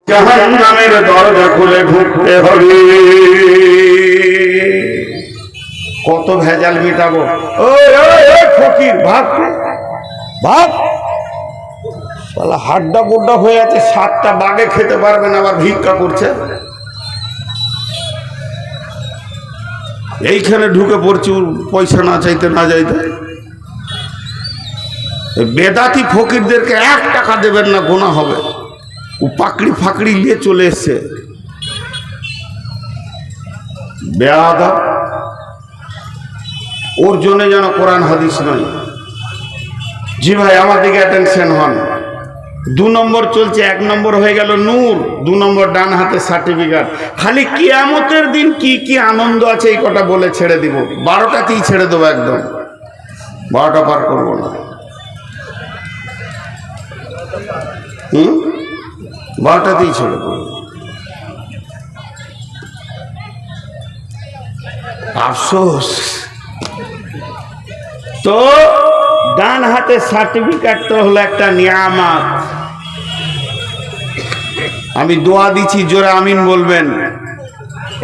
জাহান্নামের দরজা খুলে ঢুকতে হবে। কত ভেজাল মিটাবো? ফকির ভাব ভাব, হাড্ডা গোড্ডা হয়ে আছে, 7টা বাগে খেতে পারবে না, আবার ভিক্ষা করছে। এইখানে ঢুকে পড়ছি পয়সা না চাইতে না যাইতে। বেদাতি ফকিরদেরকে 1 টাকা দেবেন না, গোনা হবে। ও পাকড়ি ফাকড়ি নিয়ে চলে এসছে, বেয়াদব। ওর জন্য যেন কোরআন হাদিস নয়। জি ভাই, আমার দিকে অ্যাটেনশন হন। 2 নম্বর চলছে, 1 নম্বর হয়ে গেল নূর, 2 নম্বর ডান হাতে সার্টিফিকেট। খালি কিয়ামতের দিন কি কি আনন্দ আছে এই কটা বলে ছেড়ে দিব। 12টাতেই ছেড়ে দেবো, একদম 12টা পার করবো না। 12টাতেই ছেড়ে দেবো। আফসোস তো, ডান হাতে সার্টিফিকেট তো হলো একটা নিয়ামত। আমি দোয়া দিচ্ছি, জোরে আমিন বলবেন।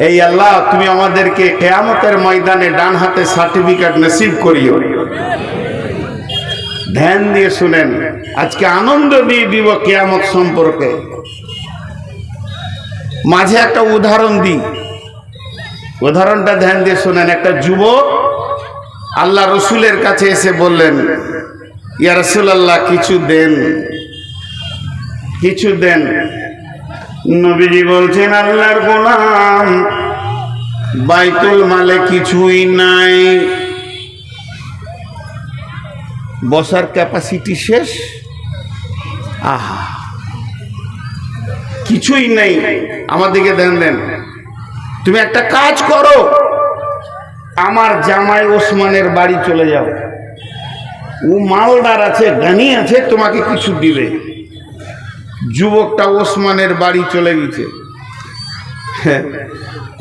এই আল্লাহ, তুমি আমাদেরকে কিয়ামতের ময়দানে ডান হাতে সার্টিফিকেট নসিব করিও। ধ্যান দিয়ে শুনেন, আজকে আনন্দ দিয়ে দিব কিয়ামত সম্পর্কে। মাঝে একটা উদাহরণ দিই, উদাহরণটা ধ্যান দিয়ে শুনেন। একটা যুবক আল্লাহ রসুলের কাছে এসে বললেন, ইয়া রাসূলুল্লাহ, কিছু দেন, কিছু দেন। নবীজি বলছেন, আল্লাহর গোলাম, বাইতুল মালে কিছুই নাই, বসার ক্যাপাসিটি শেষ। আহা, কিছুই নেই। আমাদেরকে ধ্যান দেন। তুমি একটা কাজ করো, আমার জামাই ওসমানের বাড়ি চলে যাও, ও মালদার আছে, গানি আছে, তোমাকে কিছু দিবে। যুবকটা ওসমানের বাড়ি চলে গেছে।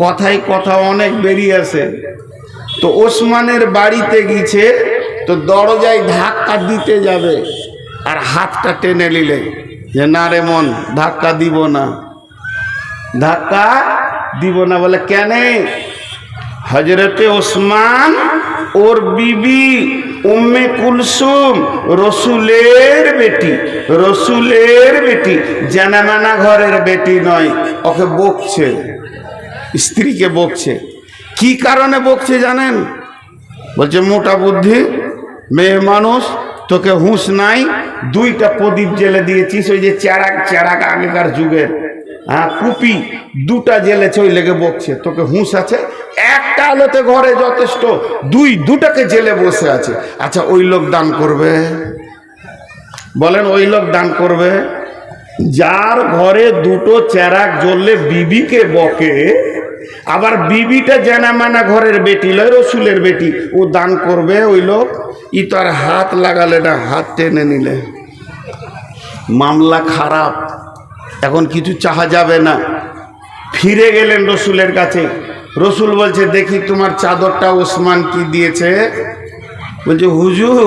কথাই কথা অনেক বেরিয়ে আছে। তো ওসমানের বাড়িতে গেছে, তো দরজায় ধাক্কা দিতে যাবে, আর হাতটা টেনে নিলে যে না রে মন, ধাক্কা দিব না, ধাক্কা দিব না। বলে কেন? হজরতে ওসমান ওর বিবি উম্মে কুলসুম রসুলের বেটি, রসুলের বেটি, জানামানা ঘরের বেটি নয়। ওকে বকছে, স্ত্রীকে বকছে। কি কারণে বকছে জানেন? বলছে মোটা বুদ্ধি, মেয়ে মানুষ, তোকে হুঁশ নাই, 2টা প্রদীপ জেলে দিয়েছিস, ওই যে চেরাক চেরাক আগেকার যুগের, হ্যাঁ, কুপি 2টা জেলেছে, ওই লেগে বকছে। তোকে হুঁশ আছে? একটা আলোতে ঘরে যথেষ্ট, 2টাকে জেলে বসে আছে। আচ্ছা, ওই লোক দান করবে? বলেন, ওই লোক দান করবে? যার ঘরে 2টো চেরাক জ্বললে বিবিকে বকে, আবার বিবিটা জানামানা ঘরের বেটি লয়, রসুলের বেটি, ও দান করবে? ওই লোক ই তো আর হাত লাগালে না, হাত টেনে নিলে। মামলা খারাপ, এখন কিছু চাহা যাবে না। ফিরে গেলেন রসুলের কাছে। রসুল বলছে, দেখি তোমার চাদরটা ওসমান কি দিয়েছে? বলছে, হুজুর,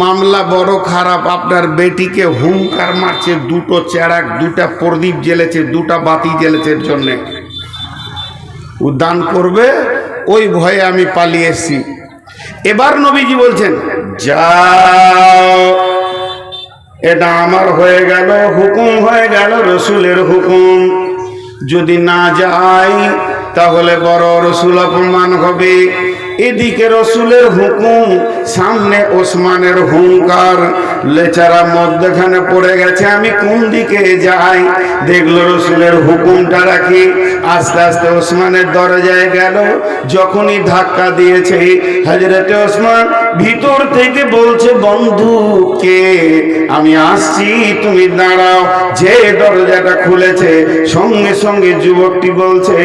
মামলা বড় খারাপ, আপনার বেটিকে হুঙ্কার মারছে, 2টো চেরাক, 2টা প্রদীপ জ্বেলেছে, 2টা বাতি জ্বেলেছে এর জন্যে। ও দান করবে, ওই ভয়ে আমি পালিয়ে এসেছি। এবার নবীজি বলছেন, যাও, এটা আমার হয়ে গেল, হুকুম হয়ে গেল, রসুলের হুকুম। যদি না যাই তাহলে বড় রসুল অপমান হবে। এদিকে রসুলের হুকুম, সামনে ওসমানের হুঙ্কার, লেচারা মধ্যখানে পড়ে গেছে। আমি কোন দিকে যাই? দেখলো রসুলের হুকুমটা রাখি। আস্তে আস্তে ওসমানের দরজায় গেল। যখনই ধাক্কা দিয়েছে, হযরতে ওসমান ভিতর থেকে বলছে, বন্ধু কে? আমি আসছি, তুমি দাঁড়াও। যে দরজাটা খুলেছে, সঙ্গে সঙ্গে যুবকটি বলছে,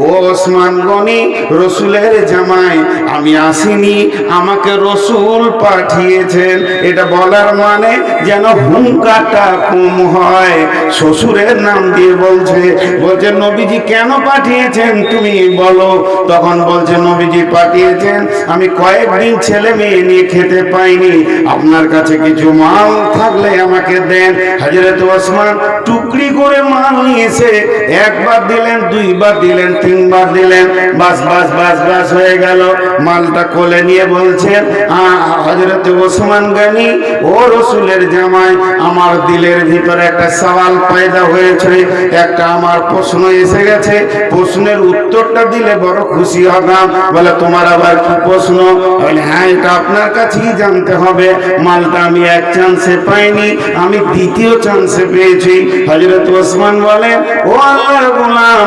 ও ওসমান গনি, রসুলের জামাই, আমি আসিনি, আমাকে রসুল পাঠিয়েছেন। এটা বলার মানে যেন হুঙ্কারটা কম হয়। শ্বশুরের নাম দিয়ে বলছে, বলছে নবীজি কেন পাঠিয়েছেন তুমি বলো। তখন বলছে, নবীজি পাঠিয়েছেন, আমি কয়েকদিন ছেলে মেয়ে নিয়ে খেতে পাইনি, আপনার কাছে কিছু মাল থাকলে আমাকে দেন। হযরত ওসমান টুক টুকরি করে মাল নিয়েছে, একবার দিলেন, দুইবার দিলেন, তিনবার দিলেন, বাস বাস বাস বাস হয়ে গেল। মালটা কোলে নিয়ে বলছেন, হযরত ওসমান গনি, ও রাসূলের জামাই, আমার দিলের ভিতরে একটা সওয়াল পয়দা হয়েছে, একটা আমার প্রশ্ন এসে গেছে, প্রশ্নের উত্তরটা দিলে বড় খুশি হতাম। বলে, তোমার আবার কি প্রশ্ন? বলে, হ্যাঁ, এটা আপনার কাছেই জানতে হবে। মালটা আমি এক চান্সে পাইনি, আমি দ্বিতীয় চান্সে পেয়েছি। হযরত ওসমান বলেন, ও আল্লাহর গোলাম,